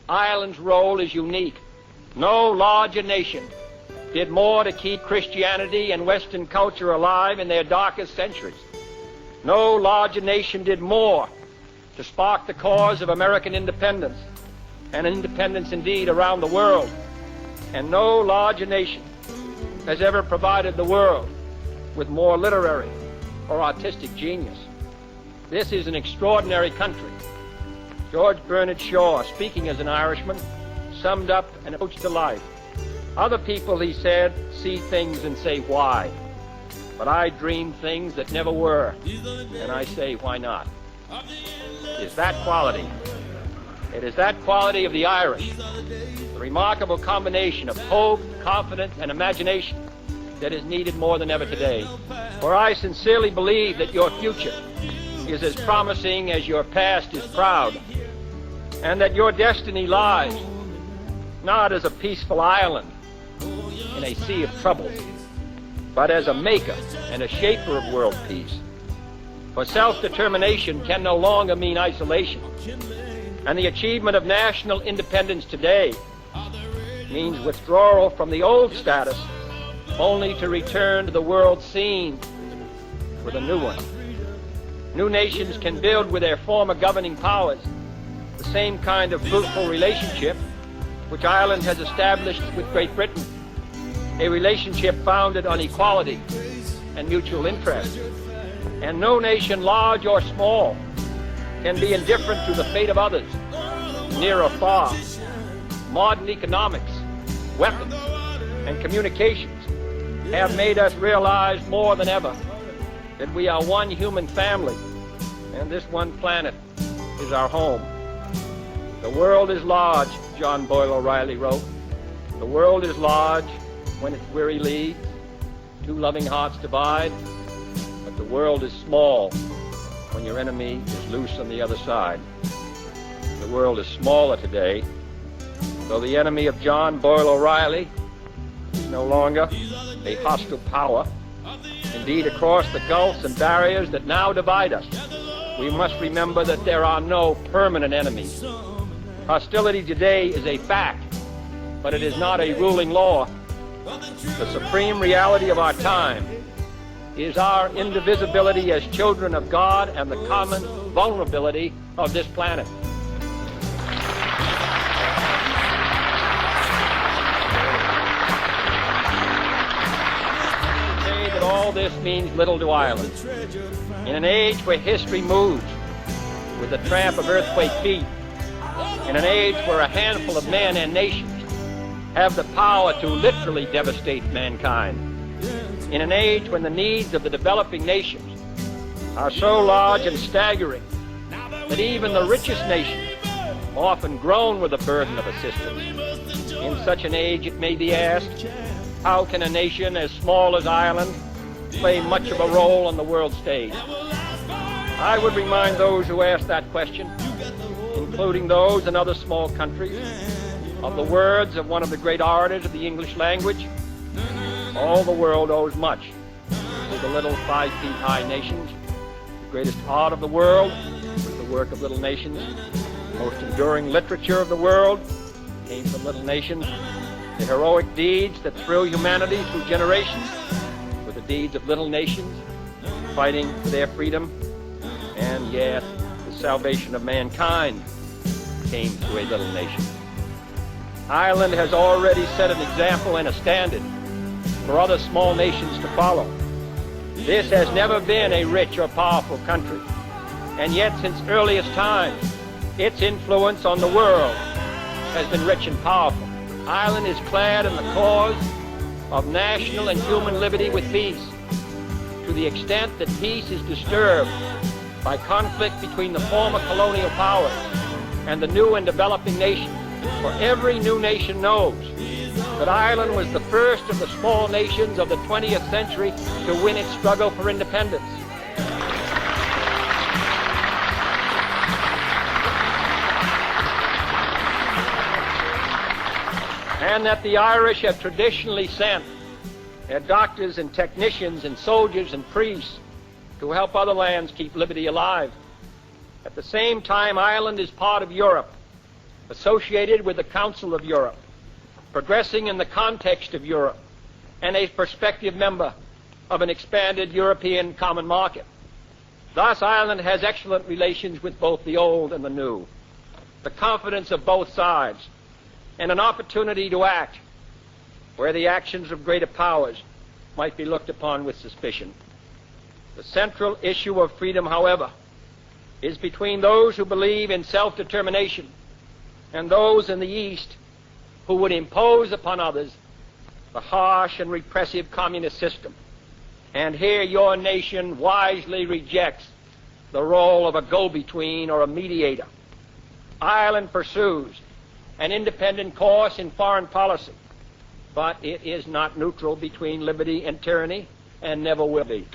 Ireland's role is unique. No larger nation did more to keep Christianity and Western culture alive in their darkest centuries. No larger nation did more to spark the cause of American independence, and independence indeed around the world. And no larger nation has ever provided the world with more literary or artistic genius. This is an extraordinary country. George Bernard Shaw, speaking as an Irishman, summed up an approach to life. Other people, he said, see things and say, why? But I dream things that never were, and I say, why not? It is that quality. It is that quality of the Irish, the remarkable combination of hope, confidence, and imagination that is needed more than ever today. For I sincerely believe that your future is as promising as your past is proud, and that your destiny lies not as a peaceful island in a sea of troubles, but as a maker and a shaper of world peace. For self-determination can no longer mean isolation, and the achievement of national independence today means withdrawal from the old status only to return to the world scene with a new one. New nations can build with their former governing powers the same kind of fruitful relationship which Ireland has established with Great Britain, a relationship founded on equality and mutual interest. And no nation, large or small, can be indifferent to the fate of others, near or far. Modern economics, weapons, and communications have made us realize more than ever that we are one human family, and this one planet is our home. The world is large, John Boyle O'Reilly wrote. The world is large when its weary leads two loving hearts divide, but the world is small when your enemy is loose on the other side. The world is smaller today, though the enemy of John Boyle O'Reilly is no longer a hostile power. Indeed, across the gulfs and barriers that now divide us, we must remember that there are no permanent enemies. Hostility today is a fact, but it is not a ruling law. The supreme reality of our time is our indivisibility as children of God and the common vulnerability of this planet. Say that all this means little to Ireland. In an age where history moves with the tramp of earthquake feet, in an age where a handful of men and nations have the power to literally devastate mankind, in an age when the needs of the developing nations are so large and staggering that even the richest nations often groan with the burden of assistance. In such an age, it may be asked, how can a nation as small as Ireland play much of a role on the world stage? I would remind those who ask that question, including those in other small countries, of the words of one of the great orators of the English language: all the world owes much to the little 5-feet-high nations. The greatest art of the world was the work of little nations. The most enduring literature of the world came from little nations. The heroic deeds that thrill humanity through generations were the deeds of little nations fighting for their freedom. And yet, the salvation of mankind came through a little nation. Ireland has already set an example and a standard for other small nations to follow. This has never been a rich or powerful country, and yet since earliest times, its influence on the world has been rich and powerful. Ireland is clad in the cause of national and human liberty with peace. To the extent that peace is disturbed by conflict between the former colonial powers and the new and developing nations, for every new nation knows that Ireland was the first of the small nations of the 20th century to win its struggle for independence. And that the Irish have traditionally sent their doctors and technicians and soldiers and priests to help other lands keep liberty alive. At the same time, Ireland is part of Europe, associated with the Council of Europe, progressing in the context of Europe, and a prospective member of an expanded European common market. Thus, Ireland has excellent relations with both the old and the new, the confidence of both sides, and an opportunity to act where the actions of greater powers might be looked upon with suspicion. The central issue of freedom, however, is between those who believe in self-determination and those in the East who would impose upon others the harsh and repressive communist system. And here your nation wisely rejects the role of a go-between or a mediator. Ireland pursues an independent course in foreign policy, but it is not neutral between liberty and tyranny, and never will be.